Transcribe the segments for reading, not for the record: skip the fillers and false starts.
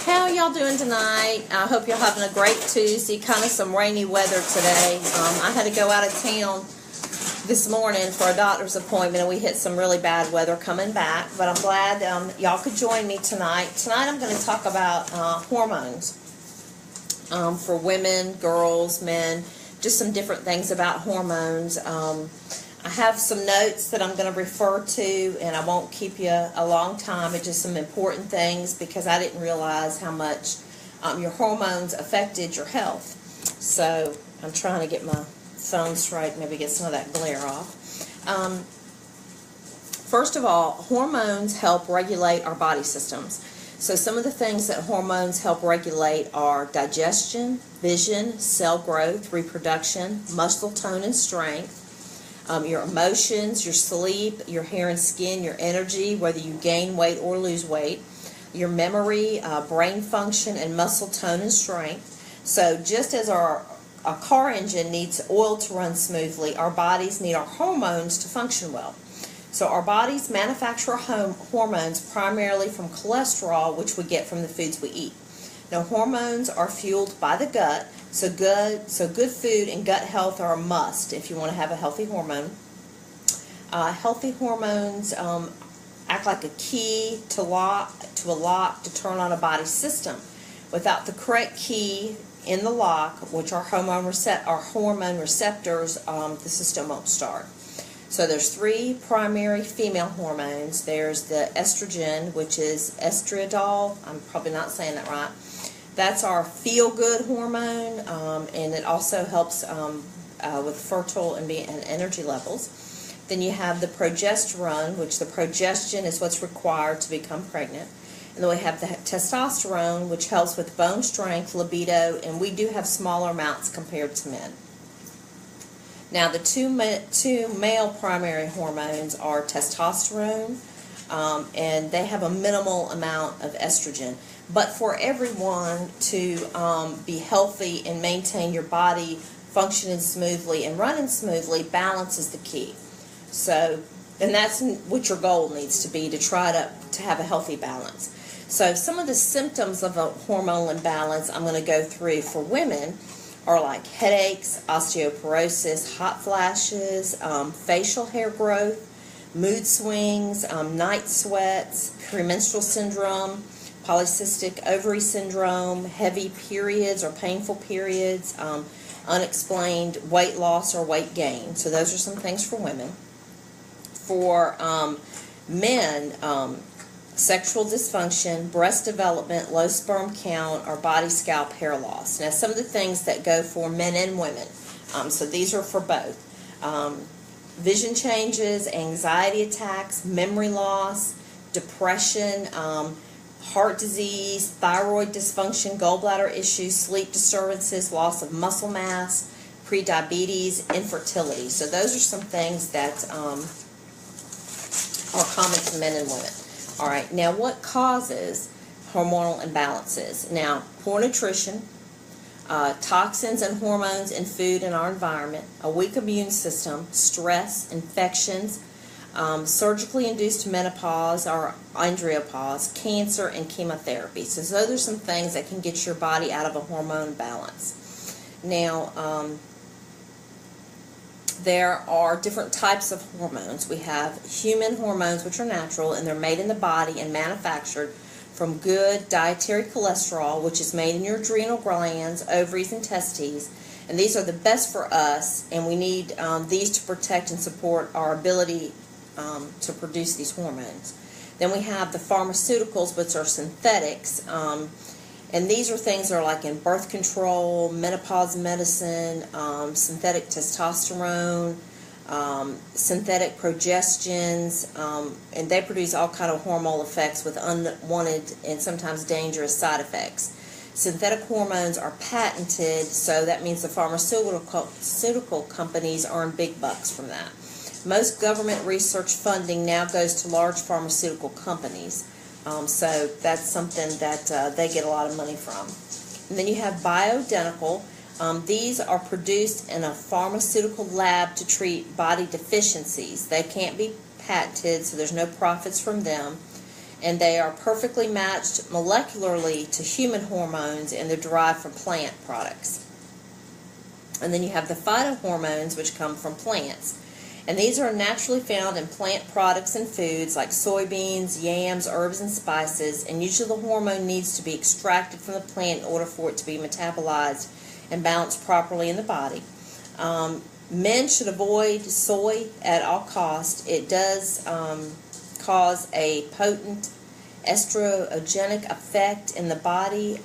How y'all doing tonight? I hope you're having a great Tuesday. Kind of some rainy weather today. I had to go out of town this morning for a doctor's appointment, and we hit some really bad weather coming back. But I'm glad y'all could join me tonight. Tonight I'm going to talk about hormones for women, girls, men, just some different things about hormones. I have some notes that I'm going to refer to, and I won't keep you a long time. It's just some important things because I didn't realize how much your hormones affected your health. So I'm trying to get my phone straight, maybe get some of that glare off. First of all, hormones help regulate our body systems. So some of the things that hormones help regulate are digestion, vision, cell growth, reproduction, muscle tone and strength, your emotions, your sleep, your hair and skin, your energy, whether you gain weight or lose weight, your memory, brain function, and muscle tone and strength. So just as our car engine needs oil to run smoothly, our bodies need our hormones to function well. So our bodies manufacture hormones primarily from cholesterol, which we get from the foods we eat. Now, hormones are fueled by the gut, so good food and gut health are a must if you want to have a healthy hormone. Healthy hormones act like a key to a lock to turn on a body system. Without the correct key in the lock, which are hormone receptors, the system won't start. So there's three primary female hormones. There's the estrogen, which is estradiol. I'm probably not saying that right. That's our feel-good hormone, and it also helps with fertile and energy levels. Then you have the progesterone, which the progestin is what's required to become pregnant. And then we have the testosterone, which helps with bone strength, libido, and we do have smaller amounts compared to men. Now, the two male primary hormones are testosterone, and they have a minimal amount of estrogen. But for everyone to be healthy and maintain your body functioning smoothly and running smoothly, balance is the key. So, and that's what your goal needs to be, to try to have a healthy balance. So some of the symptoms of a hormonal imbalance I'm going to go through for women are like headaches, osteoporosis, hot flashes, facial hair growth, mood swings, night sweats, premenstrual syndrome, polycystic ovary syndrome, heavy periods or painful periods, unexplained weight loss or weight gain. So those are some things for women. For men, sexual dysfunction, breast development, low sperm count, or body scalp hair loss. Now, some of the things that go for men and women, so these are for both. Vision changes, anxiety attacks, memory loss, depression, heart disease, thyroid dysfunction, gallbladder issues, sleep disturbances, loss of muscle mass, prediabetes, infertility. So those are some things that are common to men and women. All right, now what causes hormonal imbalances? Now, poor nutrition, toxins and hormones in food and our environment, a weak immune system, stress, infections, surgically induced menopause or andropause, cancer, and chemotherapy. So those are some things that can get your body out of a hormone balance. Now, there are different types of hormones. We have human hormones, which are natural, and they're made in the body and manufactured from good dietary cholesterol, which is made in your adrenal glands, ovaries, and testes. And these are the best for us, and we need these to protect and support our ability to produce these hormones. Then we have the pharmaceuticals, which are synthetics, and these are things that are like in birth control, menopause medicine, synthetic testosterone, synthetic progestins, and they produce all kind of hormonal effects with unwanted and sometimes dangerous side effects. Synthetic hormones are patented, so that means the pharmaceutical companies earn big bucks from that. Most government research funding now goes to large pharmaceutical companies. So that's something that they get a lot of money from. And then you have bioidentical. These are produced in a pharmaceutical lab to treat body deficiencies. They can't be patented, so there's no profits from them. and they are perfectly matched molecularly to human hormones, and they're derived from plant products. And then you have the phytohormones, which come from plants. And these are naturally found in plant products and foods like soybeans, yams, herbs, and spices. And usually the hormone needs to be extracted from the plant in order for it to be metabolized and balanced properly in the body. Men should avoid soy at all costs. It does cause a potent estrogenic effect in the body.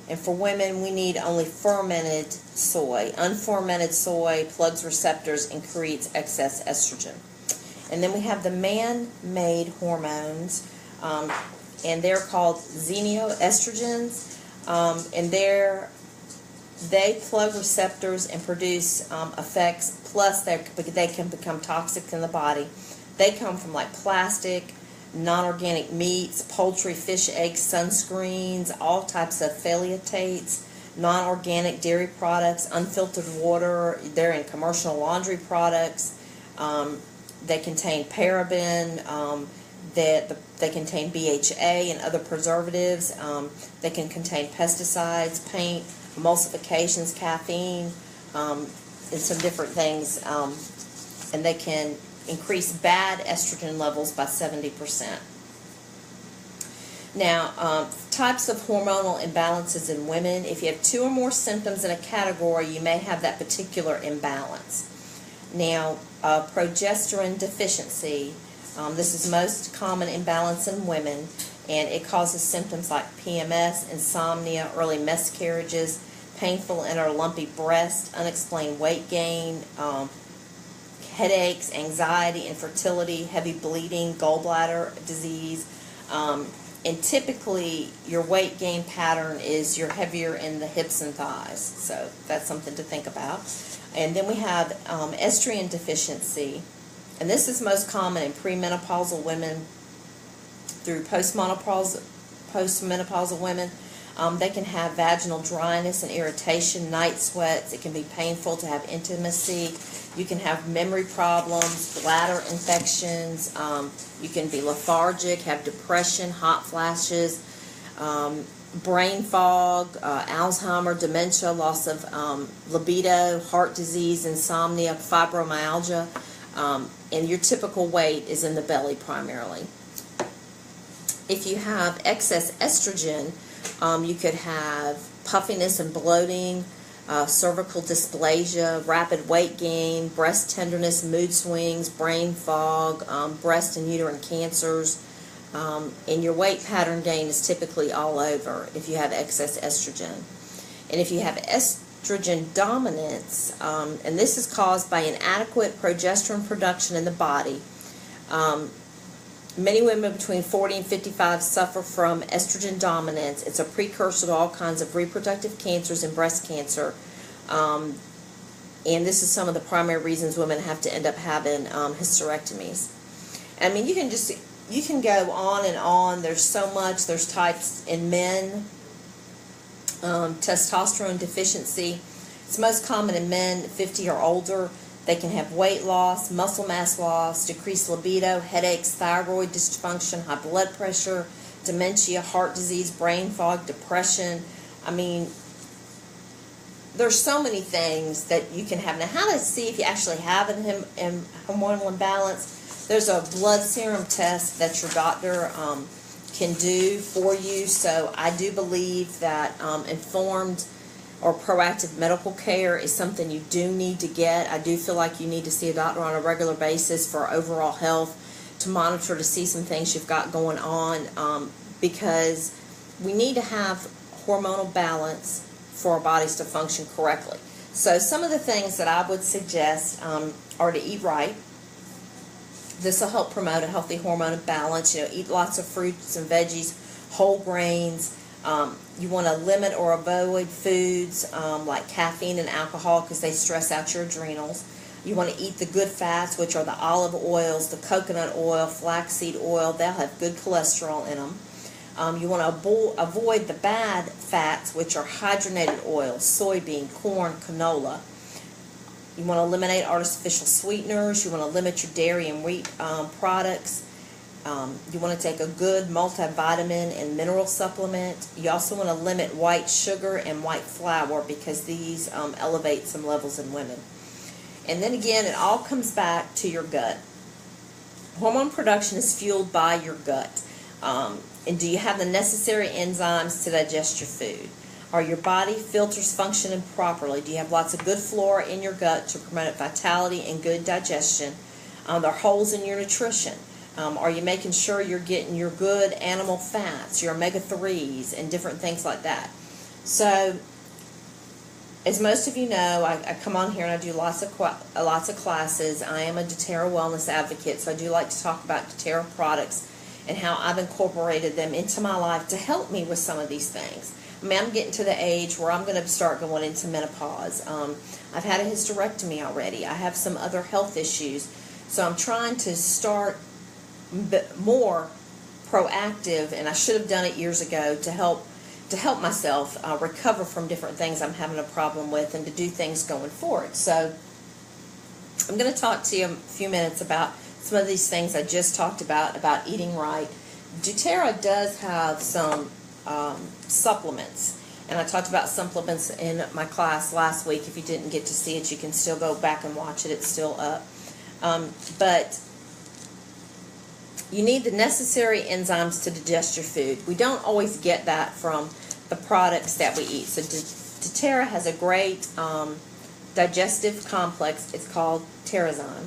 And for women, we need only fermented soy. Unfermented soy plugs receptors and creates excess estrogen. And then we have the man-made hormones, and they're called xenoestrogens, and they plug receptors and produce effects, plus they can become toxic in the body. They come from like plastic, non-organic meats, poultry, fish, eggs, sunscreens, all types of phthalates, non-organic dairy products, unfiltered water. They're in commercial laundry products. They contain paraben. They contain BHA and other preservatives. They can contain pesticides, paint, emulsifications, caffeine, and some different things. And they can increase bad estrogen levels by 70%. Now, types of hormonal imbalances in women. If you have 2 or more symptoms in a category, you may have that particular imbalance. Now, progesterone deficiency. This is most common imbalance in women, and it causes symptoms like PMS, insomnia, early miscarriages, painful and or lumpy breast, unexplained weight gain, headaches, anxiety, infertility, heavy bleeding, gallbladder disease, and typically your weight gain pattern is you're heavier in the hips and thighs, so that's something to think about. And then we have estrogen deficiency, and this is most common in premenopausal women through postmenopausal women. They can have vaginal dryness and irritation, night sweats. It can be painful to have intimacy. You can have memory problems, bladder infections. You can be lethargic, have depression, hot flashes, brain fog, Alzheimer, dementia, loss of libido, heart disease, insomnia, fibromyalgia. And your typical weight is in the belly primarily. If you have excess estrogen, you could have puffiness and bloating, cervical dysplasia, rapid weight gain, breast tenderness, mood swings, brain fog, breast and uterine cancers, and your weight pattern gain is typically all over if you have excess estrogen. And if you have estrogen dominance, and this is caused by inadequate progesterone production in the body, many women between 40 and 55 suffer from estrogen dominance. It's a precursor to all kinds of reproductive cancers and breast cancer. And this is some of the primary reasons women have to end up having hysterectomies. I mean, you can go on and on. There's so much. There's types in men. Testosterone deficiency. It's most common in men 50 or older. They can have weight loss, muscle mass loss, decreased libido, headaches, thyroid dysfunction, high blood pressure, dementia, heart disease, brain fog, depression. I mean, there's so many things that you can have. Now, how to see if you actually have an hormonal imbalance? There's a blood serum test that your doctor can do for you. So I do believe that informed or proactive medical care is something you do need to get. I do feel like you need to see a doctor on a regular basis for overall health, to monitor to see some things you've got going on, because we need to have hormonal balance for our bodies to function correctly. So some of the things that I would suggest are to eat right. This will help promote a healthy hormonal balance. Eat lots of fruits and veggies, whole grains. You want to limit or avoid foods like caffeine and alcohol because they stress out your adrenals. You want to eat the good fats, which are the olive oils, the coconut oil, flaxseed oil. They'll have good cholesterol in them. You want to avoid the bad fats, which are hydrogenated oils, soybean, corn, canola. You want to eliminate artificial sweeteners. You want to limit your dairy and wheat products. You want to take a good multivitamin and mineral supplement. You also want to limit white sugar and white flour because these elevate some levels in women. And then again, it all comes back to your gut. Hormone production is fueled by your gut. And do you have the necessary enzymes to digest your food? Are your body filters functioning properly? Do you have lots of good flora in your gut to promote vitality and good digestion? There are holes in your nutrition. Are you making sure you're getting your good animal fats, your omega-3s, and different things like that? So, as most of you know, I come on here and I do lots of classes. I am a doTERRA wellness advocate, so I do like to talk about doTERRA products and how I've incorporated them into my life to help me with some of these things. I mean, I'm getting to the age where I'm going to start going into menopause. I've had a hysterectomy already. I have some other health issues, so I'm trying to start more proactive, and I should have done it years ago to help myself recover from different things I'm having a problem with and to do things going forward. So I'm going to talk to you in a few minutes about some of these things I just talked about eating right. doTERRA does have some supplements, and I talked about supplements in my class last week. If you didn't get to see it, you can still go back and watch it. It's still up. But you need the necessary enzymes to digest your food. We don't always get that from the products that we eat. So doTERRA has a great digestive complex. It's called Terrazyme.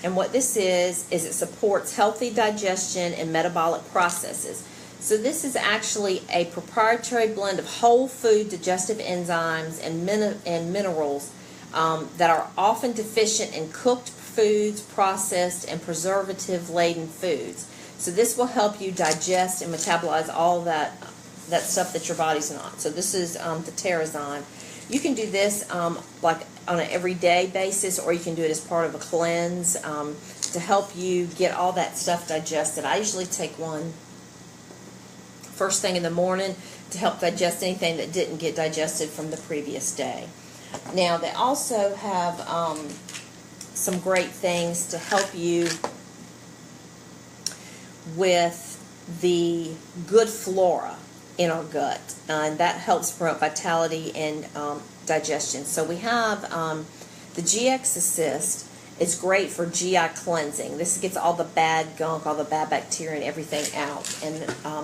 And what this is it supports healthy digestion and metabolic processes. So this is actually a proprietary blend of whole food digestive enzymes and minerals that are often deficient in cooked foods, processed, and preservative-laden foods. So this will help you digest and metabolize all that stuff that your body's not. So this is the Terrazyme. You can do this like on an everyday basis, or you can do it as part of a cleanse to help you get all that stuff digested. I usually take one first thing in the morning to help digest anything that didn't get digested from the previous day. Now, they also have some great things to help you with the good flora in our gut, and that helps promote vitality and digestion. So we have the GX Assist. It's great for GI cleansing. This gets all the bad gunk, all the bad bacteria and everything out, and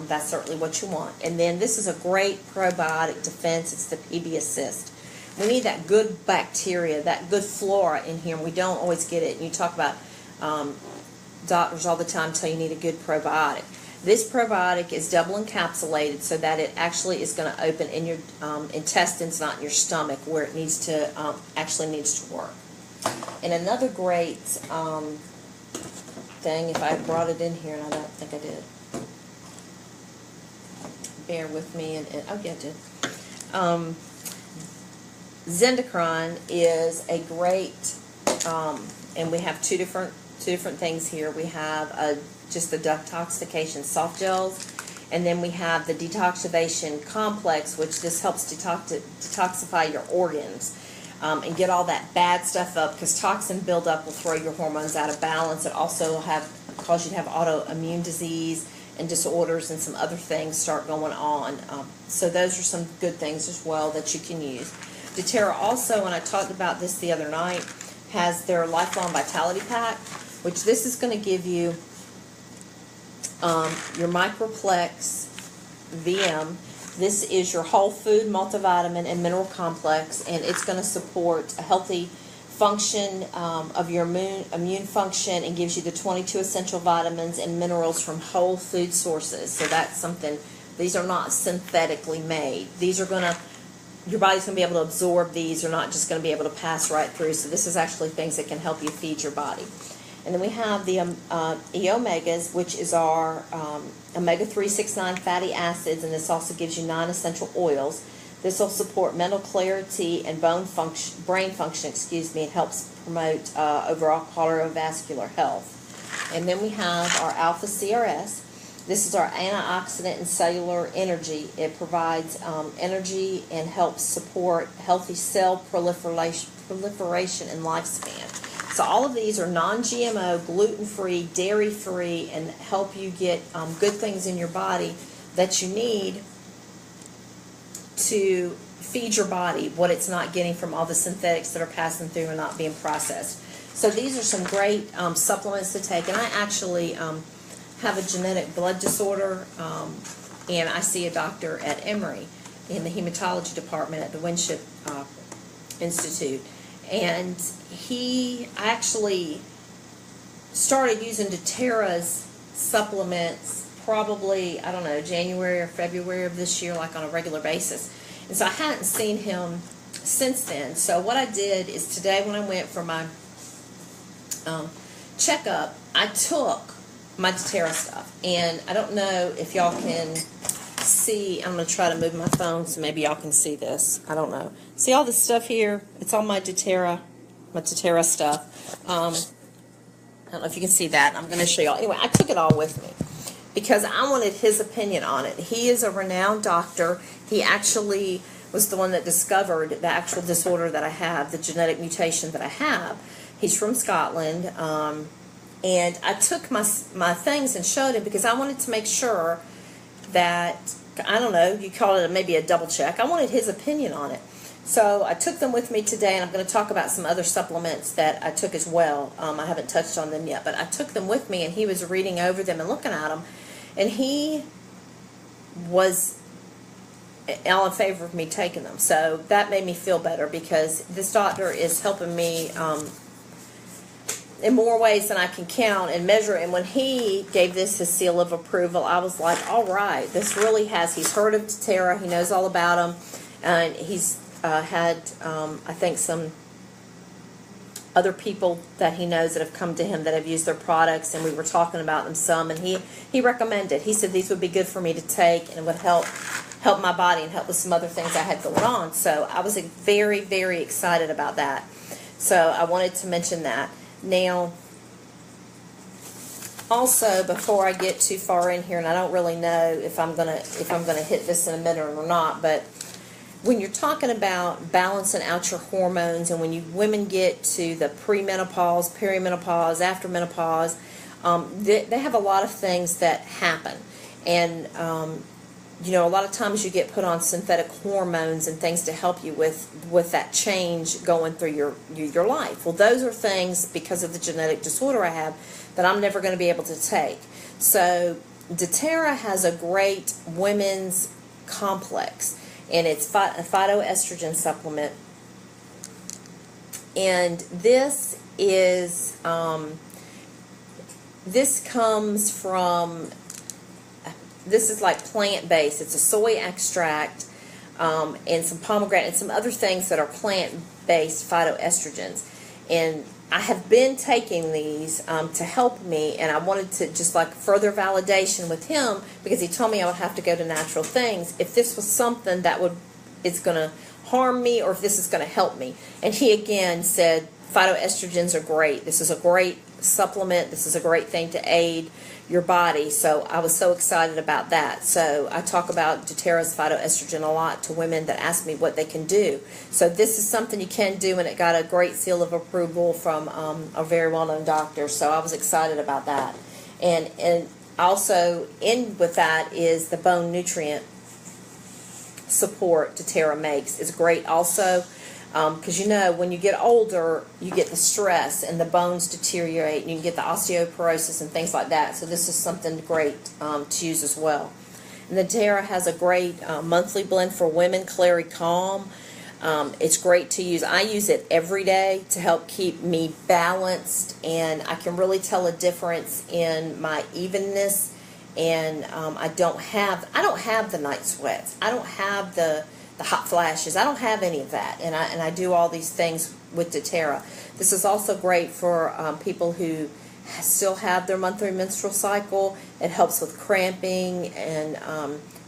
that's certainly what you want. And then this is a great probiotic defense. It's the PB Assist. We need that good bacteria, that good flora in here, and we don't always get it. And you talk about doctors all the time tell you need a good probiotic. This probiotic is double encapsulated so that it actually is going to open in your intestines, not in your stomach, where it needs to actually needs to work. And another great thing, if I brought it in here, and I don't think I did. Bear with me, and oh yeah, I did. Zendocrine is a great, and we have two different things here. We have just the detoxification soft gels, and then we have the detoxification complex, which this helps detoxify your organs and get all that bad stuff up, because toxin buildup will throw your hormones out of balance. It also cause you to have autoimmune disease and disorders, and some other things start going on. So those are some good things as well that you can use. doTERRA also, and I talked about this the other night, has their Lifelong Vitality Pack, which this is going to give you your Microplex VM. This is your whole food multivitamin and mineral complex, and it's going to support a healthy function of your immune function, and gives you the 22 essential vitamins and minerals from whole food sources. So that's something, these are not synthetically made. These are going to, your body's going to be able to absorb these. They're not just going to be able to pass right through. So this is actually things that can help you feed your body. And then we have the E-Omegas, which is our omega-3, 6, 9 fatty acids, and this also gives you 9 essential oils. This will support mental clarity and brain function. It helps promote overall cardiovascular health. And then we have our Alpha CRS. This is our antioxidant and cellular energy. It provides energy and helps support healthy cell proliferation and lifespan. So all of these are non-GMO, gluten-free, dairy-free, and help you get good things in your body that you need to feed your body what it's not getting from all the synthetics that are passing through and not being processed. So these are some great supplements to take. And I actually have a genetic blood disorder, and I see a doctor at Emory in the hematology department at the Winship Institute. And I actually started using doTERRA's supplements probably, I don't know, January or February of this year, like on a regular basis. And so I hadn't seen him since then. So what I did is today when I went for my checkup, I took my doTERRA stuff. And I don't know if y'all can see, I'm going to try to move my phone so maybe y'all can see this. I don't know. See all this stuff here? It's all my doTERRA stuff. I don't know if you can see that. I'm going to show y'all. Anyway, I took it all with me because I wanted his opinion on it. He is a renowned doctor. He actually was the one that discovered the actual disorder that I have, the genetic mutation that I have. He's from Scotland. And I took my things and showed him because I wanted to make sure that, I don't know, you call it maybe a double check. I wanted his opinion on it. So I took them with me today, and I'm going to talk about some other supplements that I took as well. I haven't touched on them yet, but I took them with me, and he was reading over them and looking at them, and he was all in favor of me taking them. So that made me feel better because this doctor is helping me in more ways than I can count and measure. And when he gave this his seal of approval, I was like, all right, this really has, he's heard of doTERRA, he knows all about them, and he's had, I think, some other people that he knows that have come to him that have used their products, and we were talking about them some, and he recommended, he said these would be good for me to take, and it would help my body and help with some other things I had going on. So I was very, very excited about that. So I wanted to mention that. Now, also, before I get too far in here, and I don't really know if I'm gonna hit this in a minute or not, but when you're talking about balancing out your hormones, and when women get to the premenopause, perimenopause, after menopause, they have a lot of things that happen, and a lot of times you get put on synthetic hormones and things to help you with that change going through your life. Well, those are things, because of the genetic disorder I have, that I'm never going to be able to take. So doTERRA has a great women's complex, and it's a phytoestrogen supplement. And this is this is like plant-based. It's a soy extract and some pomegranate and some other things that are plant-based phytoestrogens. And I have been taking these to help me, and I wanted to just like further validation with him because he told me I would have to go to natural things if this was something that is going to harm me or if this is going to help me. And he again said phytoestrogens are great. This is a great supplement. This is a great thing to aid your body. So I was so excited about that. So I talk about doTERRA's phytoestrogen a lot to women that ask me what they can do. So this is something you can do, and it got a great seal of approval from a very well-known doctor. So I was excited about that. And also in with that is the bone nutrient support doTERRA makes is great also. Because when you get older, you get the stress and the bones deteriorate, and you can get the osteoporosis and things like that. So this is something great to use as well. And the doTERRA has a great monthly blend for women, Clary Calm. It's great to use. I use it every day to help keep me balanced, and I can really tell a difference in my evenness. And I don't have the night sweats. I don't have the hot flashes. I don't have any of that, and I do all these things with doTERRA. This is also great for people who still have their monthly menstrual cycle. It helps with cramping and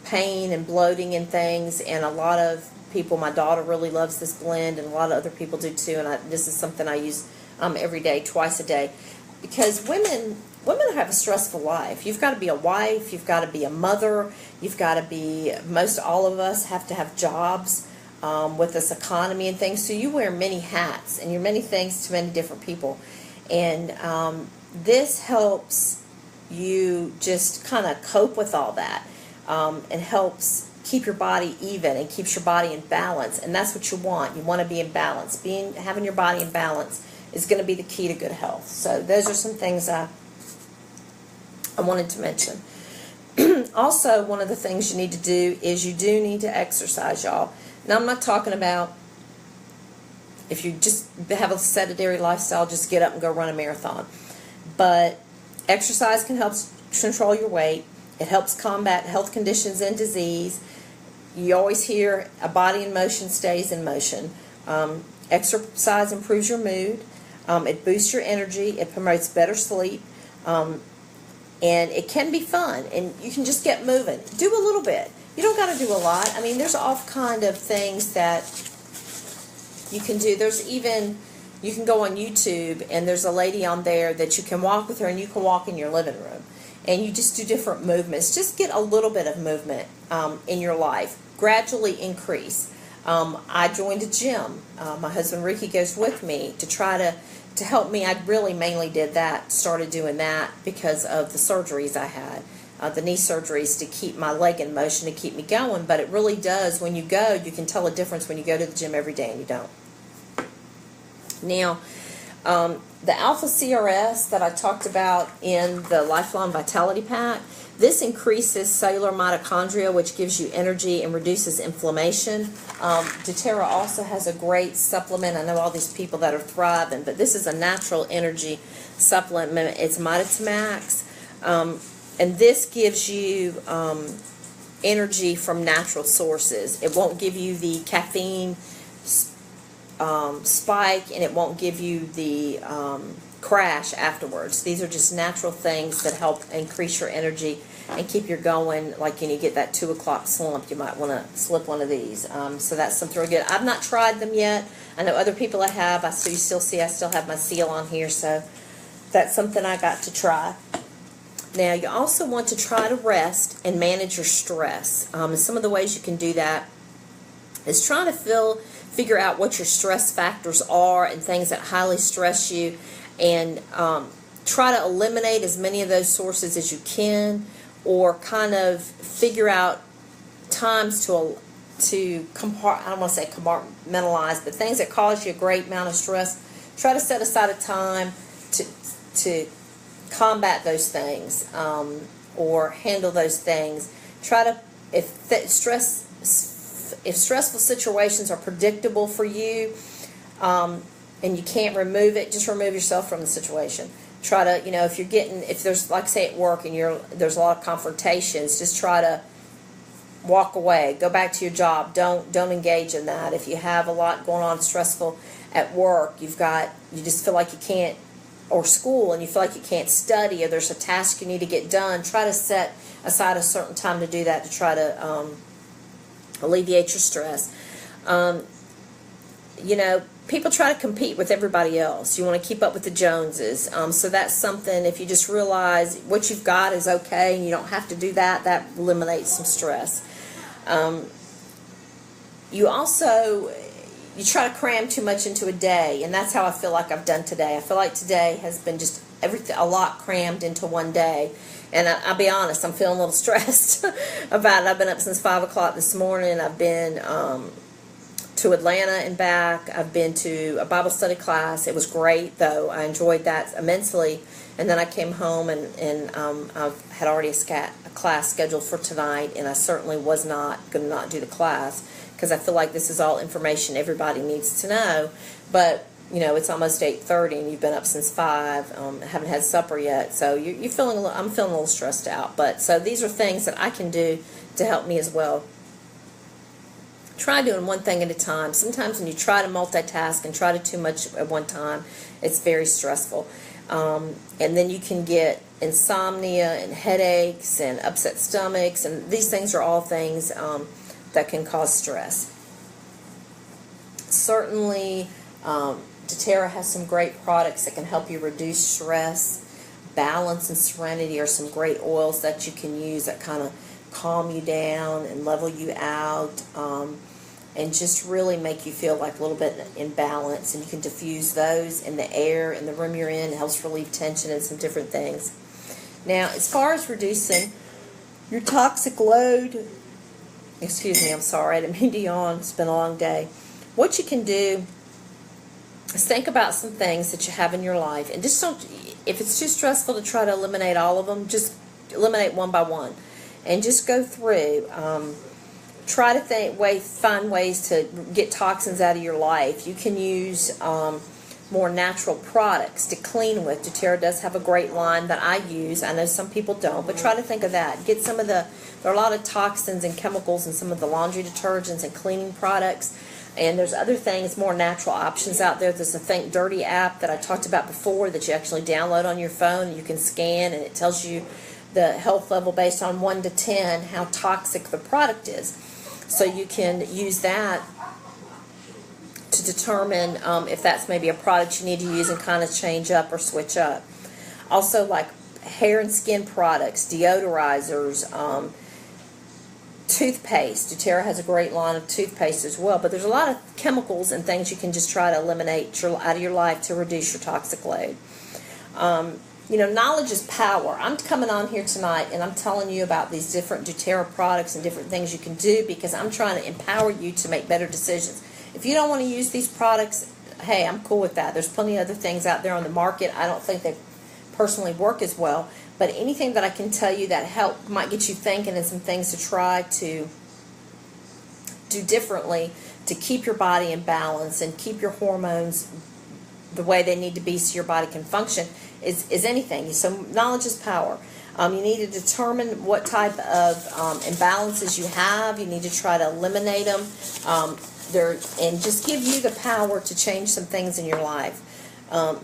pain and bloating and things, and a lot of people, my daughter really loves this blend, and a lot of other people do too, and this is something I use every day, twice a day, because women have a stressful life. You've got to be a wife, you've got to be a mother, you've got to be, most all of us have to have jobs with this economy and things, so you wear many hats, and you're many things to many different people. And this helps you just kind of cope with all that. It helps keep your body even and keeps your body in balance, and that's what you want. You want to be in balance. Having your body in balance is going to be the key to good health. So those are some things I wanted to mention. Also, one of the things you need to do is you do need to exercise, y'all. Now, I'm not talking about if you just have a sedentary lifestyle, just get up and go run a marathon. But exercise can help control your weight. It helps combat health conditions and disease. You always hear a body in motion stays in motion. Exercise improves your mood. It boosts your energy. It promotes better sleep. And it can be fun. And you can just get moving. Do a little bit. You don't got to do a lot. I mean, there's all kind of things that you can do. There's even, you can go on YouTube and there's a lady on there that you can walk with her, and you can walk in your living room. And you just do different movements. Just get a little bit of movement in your life. Gradually increase. I joined a gym. My husband Ricky goes with me to try to help me. I really mainly did that, started doing that because of the surgeries I had. The knee surgeries to keep my leg in motion, to keep me going. But it really does, when you go, you can tell a difference when you go to the gym every day and you don't. Now, the Alpha CRS that I talked about in the Lifelong Vitality Pack, this increases cellular mitochondria, which gives you energy and reduces inflammation. doTERRA also has a great supplement. I know all these people that are thriving, but this is a natural energy supplement. It's Mitamax, and this gives you energy from natural sources. It won't give you the caffeine spike, and it won't give you the crash afterwards. These are just natural things that help increase your energy and keep you going. Like when you get that 2 o'clock slump, you might want to slip one of these. So that's something really good. I've not tried them yet. I know other people that have. You still see I still have my seal on here, so that's something I got to try. Now, you also want to try to rest and manage your stress. And some of the ways you can do that is trying to figure out what your stress factors are and things that highly stress you, and try to eliminate as many of those sources as you can, or kind of figure out times to I don't want to say compartmentalize, but things that cause you a great amount of stress. Try to set aside a time to combat those things, or handle those things. Try to, if stressful situations are predictable for you, and you can't remove it, just remove yourself from the situation. Try to, if there's, like say at work and there's a lot of confrontations, just try to walk away, go back to your job. Don't engage in that. If you have a lot going on stressful at work, you just feel like you can't, or school, and you feel like you can't study, or there's a task you need to get done, try to set aside a certain time to do that, to try to alleviate your stress. People try to compete with everybody else. You want to keep up with the Joneses. So that's something, if you just realize what you've got is okay and you don't have to do that, that eliminates some stress. You try to cram too much into a day, and that's how I feel like I've done today. I feel like today has been just a lot crammed into one day. And I'll be honest, I'm feeling a little stressed about it. I've been up since 5 o'clock this morning. I've been to Atlanta and back. I've been to a Bible study class. It was great, though. I enjoyed that immensely. And then I came home, and I had already a class scheduled for tonight, and I certainly was not going to not do the class, because I feel like this is all information everybody needs to know. But it's almost 8:30, and you've been up since 5. Haven't had supper yet, so I'm feeling a little stressed out. But so these are things that I can do to help me as well. Try doing one thing at a time. Sometimes when you try to multitask and try to too much at one time, it's very stressful. And then you can get insomnia and headaches and upset stomachs, and these things are all things that can cause stress. Certainly, doTERRA has some great products that can help you reduce stress. Balance and Serenity are some great oils that you can use that kind of calm you down and level you out. and just really make you feel like a little bit in balance. And you can diffuse those in the air in the room you're in. It helps relieve tension and some different things. Now, as far as reducing your toxic load, excuse me, I'm sorry, I didn't mean to yawn. It's been a long day. What you can do is think about some things that you have in your life, and just don't, if it's too stressful to try to eliminate all of them, just eliminate one by one, and just go through. Try to find ways to get toxins out of your life. You can use more natural products to clean with. doTERRA does have a great line that I use. I know some people don't, but try to think of that. Get some of there are a lot of toxins and chemicals in some of the laundry detergents and cleaning products. And there's other things, more natural options out there. There's a Think Dirty app that I talked about before that you actually download on your phone. You can scan, and it tells you the health level based on 1 to 10, how toxic the product is. So you can use that to determine if that's maybe a product you need to use and kind of change up or switch up. Also, like hair and skin products, deodorizers, toothpaste. doTERRA has a great line of toothpaste as well, but there's a lot of chemicals and things you can just try to eliminate out of your life to reduce your toxic load. Knowledge is power. I'm coming on here tonight and I'm telling you about these different doTERRA products and different things you can do because I'm trying to empower you to make better decisions. If you don't want to use these products, hey, I'm cool with that. There's plenty of other things out there on the market. I don't think they personally work as well, but anything that I can tell you that might get you thinking and some things to try to do differently to keep your body in balance and keep your hormones the way they need to be so your body can function is anything. So knowledge is power. You need to determine what type of imbalances you have. You need to try to eliminate them. And just give you the power to change some things in your life.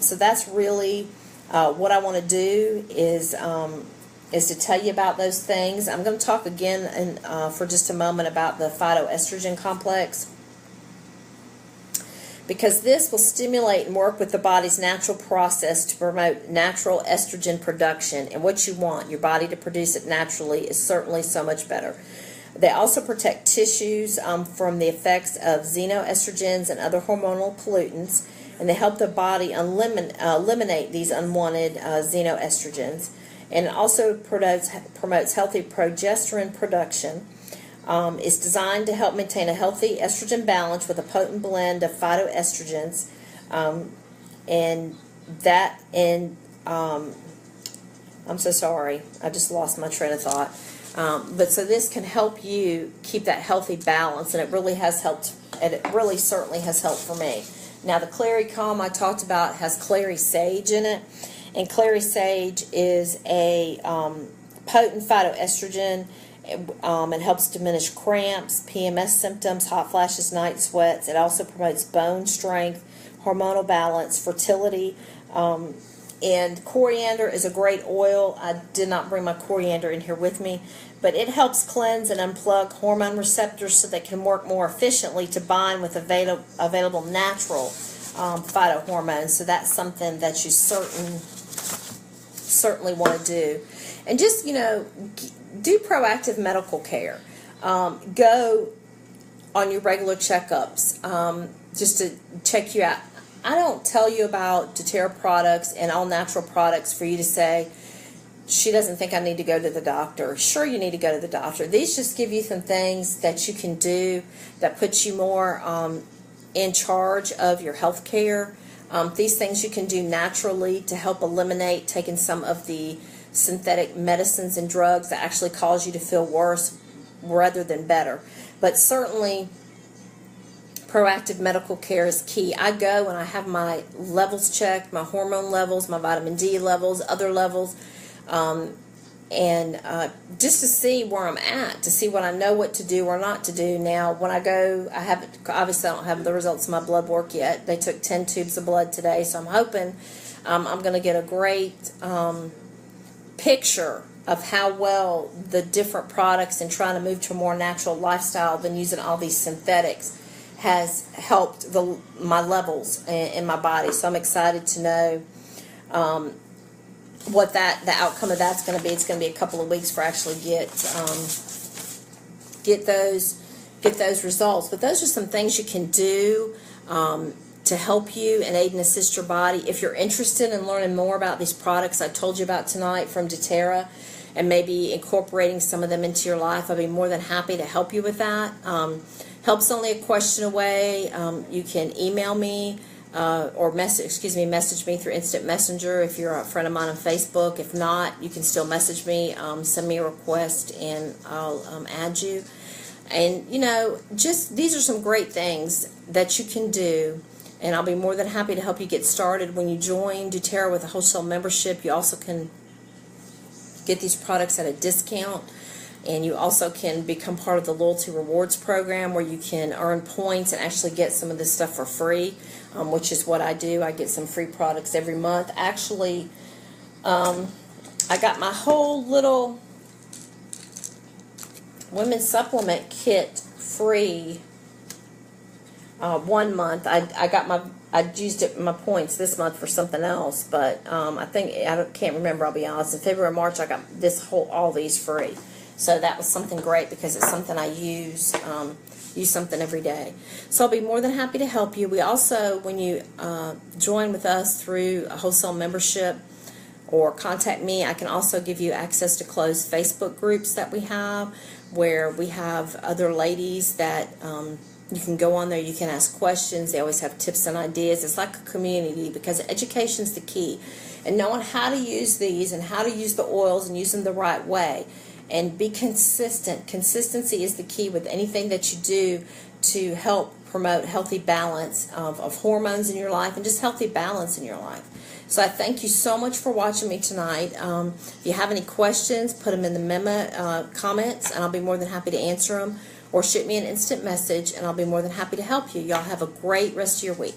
So that's really what I want to do is to tell you about those things. I'm going to talk again for just a moment about the phytoestrogen complex, because this will stimulate and work with the body's natural process to promote natural estrogen production. And what you want, your body to produce it naturally, is certainly so much better. They also protect tissues from the effects of xenoestrogens and other hormonal pollutants, and they help the body eliminate these unwanted xenoestrogens. And it also promotes healthy progesterone production. It's designed to help maintain a healthy estrogen balance with a potent blend of phytoestrogens, I'm so sorry, I just lost my train of thought. But so this can help you keep that healthy balance, and it really has helped. And it really certainly has helped for me. Now, the Clary Calm I talked about has clary sage in it, and clary sage is a potent phytoestrogen. It helps diminish cramps, PMS symptoms, hot flashes, night sweats. It also promotes bone strength, hormonal balance, fertility. And coriander is a great oil. I did not bring my coriander in here with me, but it helps cleanse and unplug hormone receptors so they can work more efficiently to bind with available natural phytohormones. So that's something that you certainly want to do. And just, do proactive medical care. Go on your regular checkups just to check you out. I don't tell you about doTERRA products and all natural products for you to say, she doesn't think I need to go to the doctor. Sure, you need to go to the doctor. These just give you some things that you can do that puts you more in charge of your health care. These things you can do naturally to help eliminate taking some of the synthetic medicines and drugs that actually cause you to feel worse rather than better. But certainly, proactive medical care is key. I go and I have my levels checked, my hormone levels, my vitamin D levels, other levels, and just to see where I'm at, to see what I know what to do or not to do. Now, when I go, obviously I don't have the results of my blood work yet. They took 10 tubes of blood today, so I'm hoping I'm going to get a great picture of how well the different products and trying to move to a more natural lifestyle than using all these synthetics has helped my levels in my body. So I'm excited to know what the outcome of that's going to be. It's going to be a couple of weeks for I actually get those get those results. But those are some things you can do to help you and aid and assist your body. If you're interested in learning more about these products I told you about tonight from doTERRA, and maybe incorporating some of them into your life, I'd be more than happy to help you with that. Help's only a question away. You can email me or message me through Instant Messenger if you're a friend of mine on Facebook. If not, you can still message me, send me a request, and I'll add you. And, you know, just these are some great things that you can do, and I'll be more than happy to help you get started. When you join doTERRA with a wholesale membership, you also can get these products at a discount, and you also can become part of the Loyalty Rewards program where you can earn points and actually get some of this stuff for free, which is what I do. I get some free products every month. Actually, I got my whole little women's supplement kit free 1 month. I used it my points this month for something else, but I can't remember. I'll be honest. In February, March, I got all these free, so that was something great because it's something I use something every day. So I'll be more than happy to help you. We also, when you join with us through a wholesale membership or contact me, I can also give you access to closed Facebook groups that we have, where we have other ladies that you can go on there, you can ask questions. They always have tips and ideas. It's like a community because education's the key. And knowing how to use these and how to use the oils and use them the right way. And be consistent. Consistency is the key with anything that you do to help promote healthy balance of hormones in your life and just healthy balance in your life. So I thank you so much for watching me tonight. If you have any questions, put them in the memo comments, and I'll be more than happy to answer them. Or shoot me an instant message, and I'll be more than happy to help you. Y'all have a great rest of your week.